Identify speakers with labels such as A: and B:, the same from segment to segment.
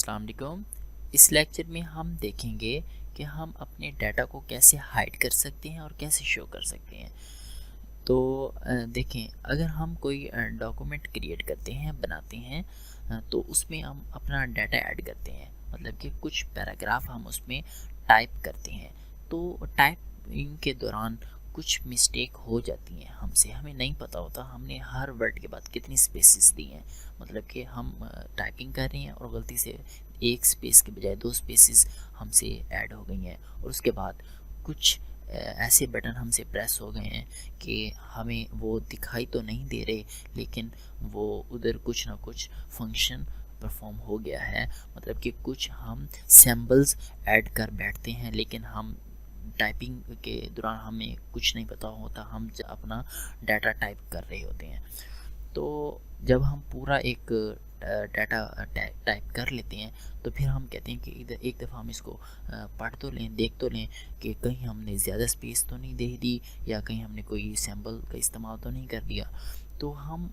A: अस्सलाम वालेकुम। इस लेक्चर में हम देखेंगे कि हम अपने डाटा को कैसे हाइड कर सकते हैं और कैसे शो कर सकते हैं। तो देखें, अगर हम कोई डॉक्यूमेंट क्रिएट करते हैं, बनाते हैं, तो उसमें हम अपना डाटा ऐड करते हैं, मतलब कि कुछ पैराग्राफ हम उसमें टाइप करते हैं। तो टाइपिंग के दौरान कुछ मिस्टेक हो जाती हैं हमसे, हमें नहीं पता होता हमने हर वर्ड के बाद कितनी स्पेसेस दी हैं। मतलब कि हम टाइपिंग कर रहे हैं और गलती से एक स्पेस के बजाय दो स्पेसेस हमसे ऐड हो गई हैं, और उसके बाद कुछ ऐसे बटन हमसे प्रेस हो गए हैं कि हमें वो दिखाई तो नहीं दे रहे, लेकिन वो उधर कुछ ना कुछ फंक्शन परफॉर्म हो गया है। मतलब कि कुछ हम सिंबल्स ऐड कर बैठते हैं, लेकिन हम टाइपिंग के दौरान हमें कुछ नहीं पता होता, हम अपना डाटा टाइप कर रहे होते हैं। तो जब हम पूरा एक डाटा टाइप कर लेते हैं, तो फिर हम कहते हैं कि इधर एक दफ़ा हम इसको पढ़ तो लें, देख तो लें कि कहीं हमने ज़्यादा स्पेस तो नहीं दे दी, या कहीं हमने कोई सैम्पल का इस्तेमाल तो नहीं कर दिया। तो हम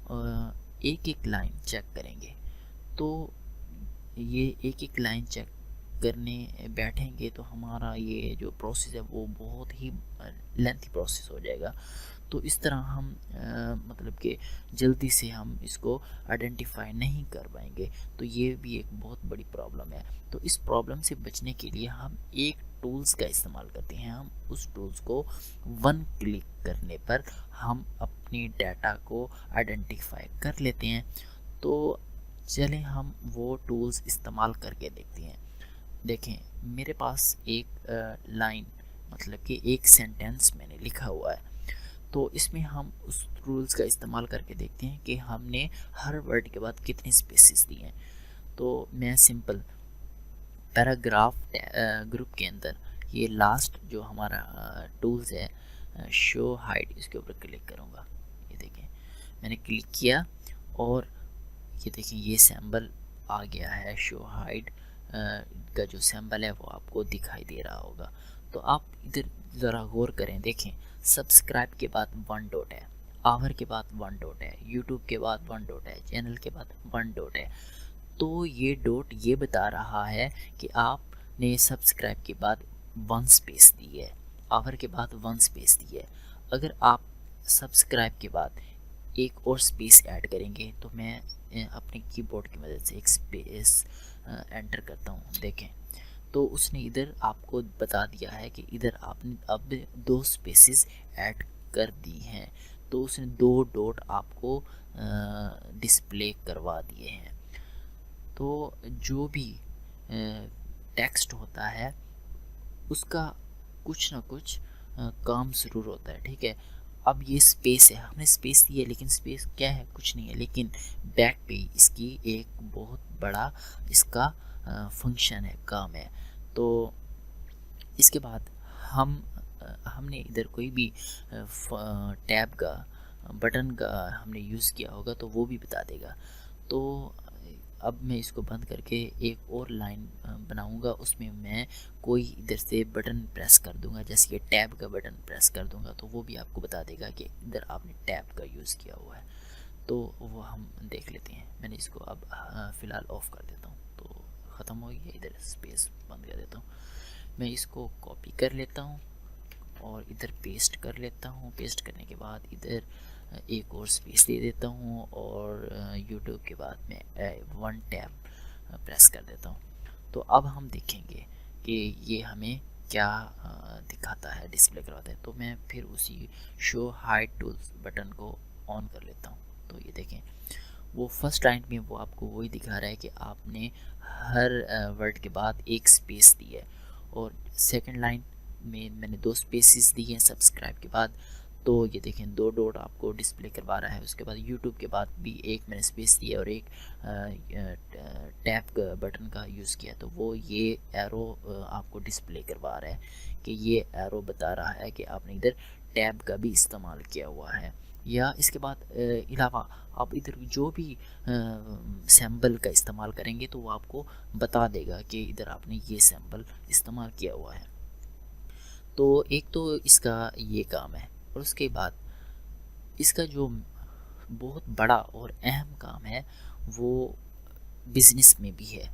A: एक एक लाइन चेक करेंगे। तो ये एक एक लाइन चेक करने बैठेंगे तो हमारा ये जो प्रोसेस है वो बहुत ही लेंथी प्रोसेस हो जाएगा। तो इस तरह हम मतलब कि जल्दी से हम इसको आइडेंटिफाई नहीं कर पाएंगे। तो ये भी एक बहुत बड़ी प्रॉब्लम है। तो इस प्रॉब्लम से बचने के लिए हम एक टूल्स का इस्तेमाल करते हैं। हम उस टूल्स को वन क्लिक करने पर हम अपनी डाटा को आइडेंटिफाई कर लेते हैं। तो चलें हम वो टूल्स इस्तेमाल करके देखते हैं। देखें, मेरे पास एक लाइन, मतलब कि एक सेंटेंस मैंने लिखा हुआ है। तो इसमें हम उस रूल्स का इस्तेमाल करके देखते हैं कि हमने हर वर्ड के बाद कितनी स्पेसेस दी हैं। तो मैं सिंपल पैराग्राफ ग्रुप के अंदर ये लास्ट जो हमारा टूल्स है, शो हाइड, इसके ऊपर क्लिक करूँगा। ये देखें, मैंने क्लिक किया और ये देखें ये सैम्बल आ गया है। शो हाइड का जो सैम्बल है वो आपको दिखाई दे रहा होगा। तो आप इधर ज़रा गौर करें, देखें सब्सक्राइब के बाद वन डॉट है, आवर के बाद वन डॉट है, यूट्यूब के बाद वन डॉट है, चैनल के बाद वन डॉट है। तो ये डॉट ये बता रहा है कि आपने सब्सक्राइब के बाद वन स्पेस दी है, आवर के बाद वन स्पेस दी है। अगर आप सब्सक्राइब के बाद एक और स्पेस ऐड करेंगे, तो मैं अपने कीबोर्ड की मदद से एक स्पेस एंटर करता हूँ। देखें, तो उसने इधर आपको बता दिया है कि इधर आपने अब दो स्पेसेस ऐड कर दी हैं। तो उसने दो डॉट आपको डिस्प्ले करवा दिए हैं। तो जो भी टेक्स्ट होता है उसका कुछ ना कुछ काम ज़रूर होता है, ठीक है। अब ये स्पेस है, हमने स्पेस दी है, लेकिन स्पेस क्या है, कुछ नहीं है, लेकिन बैक पे इसकी एक बहुत बड़ा इसका फंक्शन है, काम है। तो इसके बाद हमने इधर कोई भी टैब का बटन का हमने यूज़ किया होगा तो वो भी बता देगा। तो अब मैं इसको बंद करके एक और लाइन बनाऊंगा, उसमें मैं कोई इधर से बटन प्रेस कर दूंगा, जैसे कि टैब का बटन प्रेस कर दूंगा, तो वो भी आपको बता देगा कि इधर आपने टैब का यूज़ किया हुआ है। तो वो हम देख लेते हैं। मैंने इसको अब फ़िलहाल ऑफ़ कर देता हूँ, तो ख़त्म हो गया। इधर स्पेस बंद कर देता हूँ। मैं इसको कॉपी कर लेता हूँ और इधर पेस्ट कर लेता हूँ। पेस्ट करने के बाद इधर एक और स्पेस दे देता हूँ और यूट्यूब के बाद मैं वन टैब प्रेस कर देता हूँ। तो अब हम देखेंगे कि ये हमें क्या दिखाता है, डिस्प्ले करवाता है। तो मैं फिर उसी शो हाइड टूल्स बटन को ऑन कर लेता हूँ। तो ये देखें, वो फर्स्ट लाइन में वो आपको वही दिखा रहा है कि आपने हर वर्ड के बाद एक स्पेस दी है, और सेकंड लाइन में मैंने दो स्पेसेस दी हैं सब्सक्राइब के बाद। तो ये देखें, दो डॉट आपको डिस्प्ले करवा रहा है। उसके बाद यूट्यूब के बाद भी एक मैंने स्पेस दिया और एक टैप बटन का यूज़ किया, तो वो ये एरो आपको डिस्प्ले करवा रहा है कि ये एरो बता रहा है कि आपने इधर टैब का भी इस्तेमाल किया हुआ है। या इसके बाद अलावा आप इधर जो भी सैम्पल का इस्तेमाल करेंगे तो वो आपको बता देगा कि इधर आपने ये सैम्पल इस्तेमाल किया हुआ है। तो एक तो इसका ये काम है, और उसके बाद इसका जो बहुत बड़ा और अहम काम है वो बिज़नेस में भी है।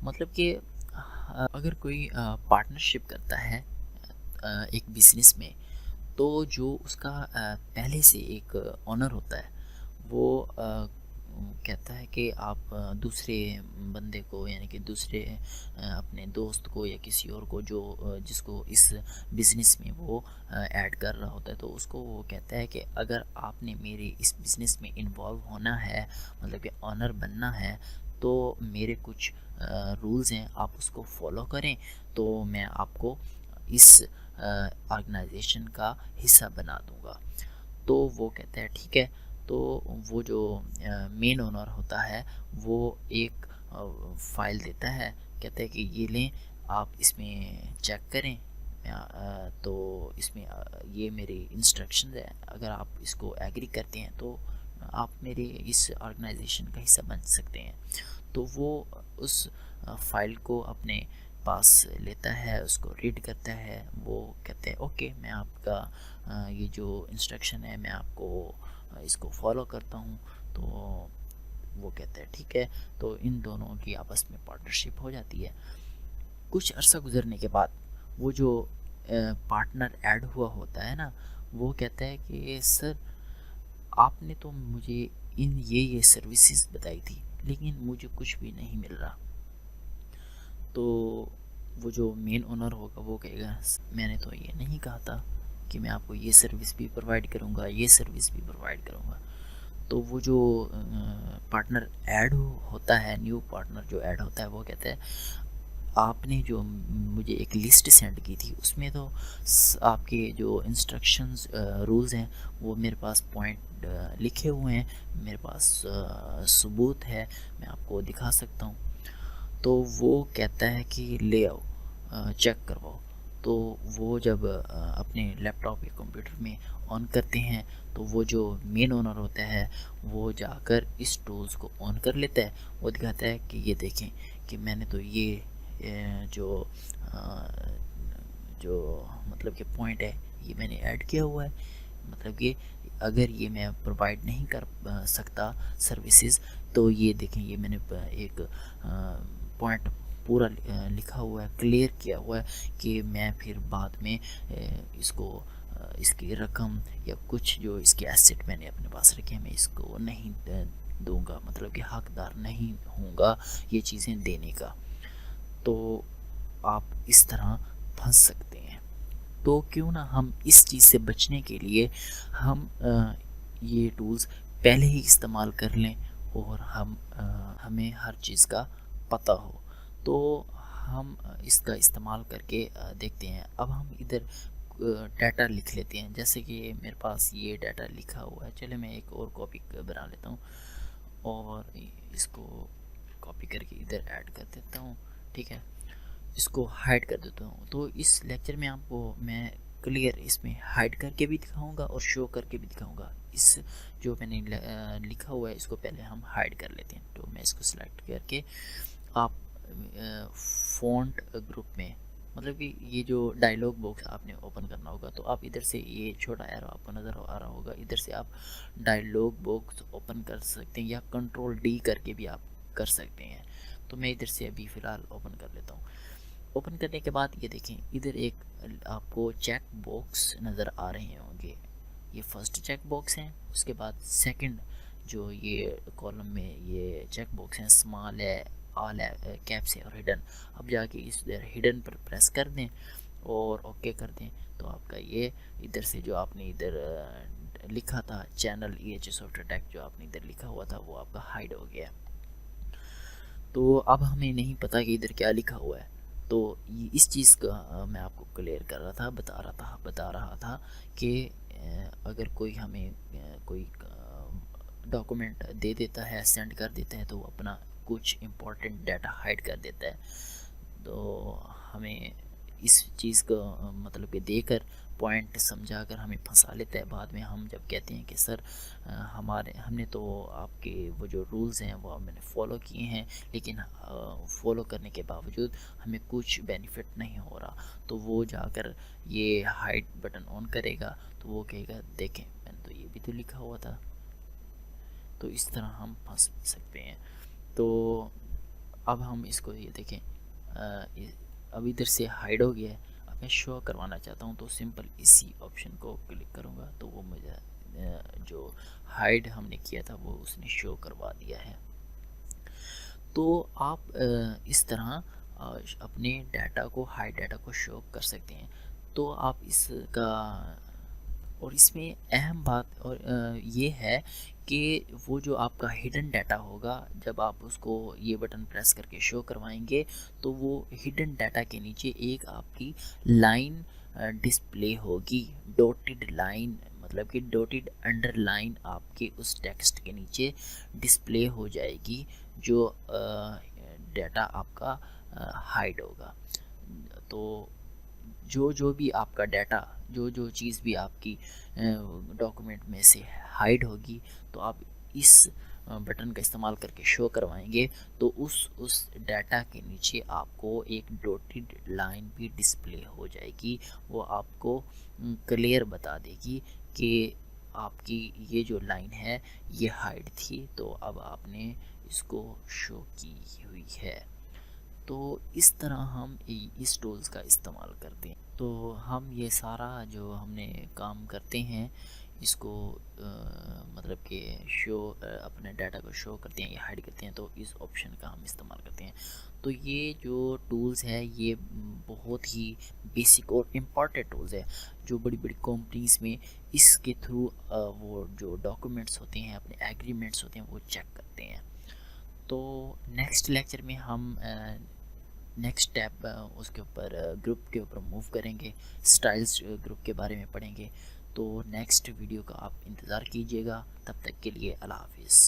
A: मतलब कि अगर कोई पार्टनरशिप करता है एक बिजनेस में, तो जो उसका पहले से एक ओनर होता है, वो कहता है कि आप दूसरे बंदे को, यानी कि दूसरे अपने दोस्त को या किसी और को जो जिसको इस बिज़नेस में वो ऐड कर रहा होता है, तो उसको वो कहता है कि अगर आपने मेरे इस बिज़नेस में इन्वॉल्व होना है, मतलब कि ऑनर बनना है, तो मेरे कुछ रूल्स हैं, आप उसको फॉलो करें, तो मैं आपको इस ऑर्गेनाइजेशन का हिस्सा बना दूंगा। तो वो कहता है ठीक है। तो वो जो मेन ओनर होता है, वो एक फाइल देता है, कहता है कि ये लें, आप इसमें चेक करें। तो इसमें ये मेरे इंस्ट्रक्शंस है, अगर आप इसको एग्री करते हैं तो आप मेरे इस ऑर्गेनाइजेशन का हिस्सा बन सकते हैं। तो वो उस फाइल को अपने पास लेता है, उसको रीड करता है, वो कहते हैं ओके, मैं आपका ये जो इंस्ट्रक्शन है मैं आपको इसको फॉलो करता हूँ। तो वो कहते हैं ठीक है। तो इन दोनों की आपस में पार्टनरशिप हो जाती है। कुछ अर्सा गुजरने के बाद वो जो पार्टनर ऐड हुआ होता है ना, वो कहता है कि सर, आपने तो मुझे ये सर्विसेज बताई थी, लेकिन मुझे कुछ भी नहीं मिल रहा। तो वो जो मेन ओनर होगा वो कहेगा मैंने तो ये नहीं कहा था कि मैं आपको ये सर्विस भी प्रोवाइड करूँगा, ये सर्विस भी प्रोवाइड करूँगा। तो वो जो पार्टनर ऐड होता है, न्यू पार्टनर जो ऐड होता है, वो कहता है आपने जो मुझे एक लिस्ट सेंड की थी, उसमें तो आपके जो इंस्ट्रक्शंस रूल्स हैं वो मेरे पास पॉइंट लिखे हुए हैं, मेरे पास सबूत है, मैं आपको दिखा सकता हूँ। तो वो कहता है कि ले आओ, चेक करवाओ। तो वो जब अपने लैपटॉप या कंप्यूटर में ऑन करते हैं, तो वो जो मेन ओनर होता है वो जाकर इस टूल्स को ऑन कर लेता है। वो दिखाता है कि ये देखें कि मैंने तो ये जो मतलब कि पॉइंट है ये मैंने ऐड किया हुआ है। मतलब कि अगर ये मैं प्रोवाइड नहीं कर सकता सर्विसेज, तो ये देखें, ये मैंने एक पॉइंट पूरा लिखा हुआ है, क्लियर किया हुआ है कि मैं फिर बाद में इसको इसकी रकम या कुछ जो इसके एसेट मैंने अपने पास रखे हैं, मैं इसको नहीं दूंगा, मतलब कि हकदार नहीं होऊंगा ये चीज़ें देने का। तो आप इस तरह फंस सकते हैं। तो क्यों ना हम इस चीज़ से बचने के लिए हम ये टूल्स पहले ही इस्तेमाल कर लें, और हमें हर चीज़ का पता हो। तो हम इसका इस्तेमाल करके देखते हैं। अब हम इधर डाटा लिख लेते हैं, जैसे कि मेरे पास ये डाटा लिखा हुआ है। चले मैं एक और कॉपी बना लेता हूँ और इसको कॉपी करके इधर ऐड कर देता हूँ। ठीक है, इसको हाइड कर देता हूँ। तो इस लेक्चर में आपको मैं क्लियर इसमें हाइड करके भी दिखाऊंगा और शो करके भी दिखाऊंगा। इस जो मैंने लिखा हुआ है इसको पहले हम हाइड कर लेते हैं। तो मैं इसको सिलेक्ट करके आप फ़ॉन्ट ग्रुप में, मतलब कि ये जो डायलॉग बॉक्स आपने ओपन करना होगा, तो आप इधर से ये छोटा एरो आपको नज़र आ रहा होगा, इधर से आप डायलॉग बॉक्स ओपन कर सकते हैं या कंट्रोल डी करके भी आप कर सकते हैं। तो मैं इधर से अभी फ़िलहाल ओपन कर लेता हूँ। ओपन करने के बाद ये देखें, इधर एक आपको चेक बॉक्स नज़र आ रहे होंगे। ये फर्स्ट चेक बॉक्स है, उसके बाद सेकंड जो ये कॉलम में ये चेक बॉक्स हैं, स्मॉल है, ऑल है, कैप्स है और हिडन। अब जाके इस हिडन पर प्रेस कर दें और ओके कर दें, तो आपका ये इधर से जो आपने इधर लिखा था चैनल EHS सॉफ्टवेयर टेक, जो आपने इधर लिखा हुआ था वो आपका हाइड हो गया। तो अब हमें नहीं पता कि इधर क्या लिखा हुआ है। तो इस चीज़ का मैं आपको क्लियर कर रहा था, बता रहा था कि अगर कोई हमें कोई डॉक्यूमेंट दे देता है, सेंड कर देता है, तो वो अपना कुछ इम्पोर्टेंट डाटा हाइड कर देता है। तो हमें इस चीज़ को मतलब कि देकर पॉइंट समझाकर हमें फंसा लेता है। बाद में हम जब कहते हैं कि सर हमने तो आपके वो जो रूल्स हैं वो मैंने फ़ॉलो किए हैं, लेकिन फ़ॉलो करने के बावजूद हमें कुछ बेनिफिट नहीं हो रहा, तो वो जाकर ये हाइड बटन ऑन करेगा, तो वो कहेगा देखें मैंने तो ये भी तो लिखा हुआ था। तो इस तरह हम फंस सकते हैं। तो अब हम इसको ये देखें, अब इधर से हाइड हो गया है। अब मैं शो करवाना चाहता हूँ तो सिंपल इसी ऑप्शन को क्लिक करूँगा तो वो मुझे जो हाइड हमने किया था वो उसने शो करवा दिया है। तो आप इस तरह अपने डाटा को, हाइड डाटा को शो कर सकते हैं। तो आप इसका, और इसमें अहम बात और ये है कि वो जो आपका हिडन डाटा होगा, जब आप उसको ये बटन प्रेस करके शो करवाएंगे तो वो हिडन डाटा के नीचे एक आपकी लाइन डिस्प्ले होगी, डॉटेड लाइन, मतलब कि डॉटेड अंडरलाइन आपके उस टेक्स्ट के नीचे डिस्प्ले हो जाएगी जो डाटा आपका हाइड होगा। तो जो भी आपका डाटा, जो चीज़ भी आपकी डॉक्यूमेंट में से हाइड होगी तो आप इस बटन का इस्तेमाल करके शो करवाएंगे तो उस डाटा के नीचे आपको एक डॉटेड लाइन भी डिस्प्ले हो जाएगी। वो आपको क्लियर बता देगी कि आपकी ये जो लाइन है ये हाइड थी, तो अब आपने इसको शो की हुई है। तो इस तरह हम इस टूल्स का इस्तेमाल करते हैं। तो हम ये सारा जो हमने काम करते हैं इसको मतलब कि शो, अपने डाटा को शो करते हैं या हाइड करते हैं, तो इस ऑप्शन का हम इस्तेमाल करते हैं। तो ये जो टूल्स है ये बहुत ही बेसिक और इम्पॉर्टेंट टूल्स है जो बड़ी बड़ी कंपनीज में इसके थ्रू वो जो डॉक्यूमेंट्स होते हैं, अपने एग्रीमेंट्स होते हैं, वो चेक करते हैं। तो नेक्स्ट लेक्चर में हम नेक्स्ट स्टेप उसके ऊपर ग्रुप के ऊपर मूव करेंगे, स्टाइल्स ग्रुप के बारे में पढ़ेंगे। तो नेक्स्ट वीडियो का आप इंतज़ार कीजिएगा। तब तक के लिए अल्लाह हाफिज़।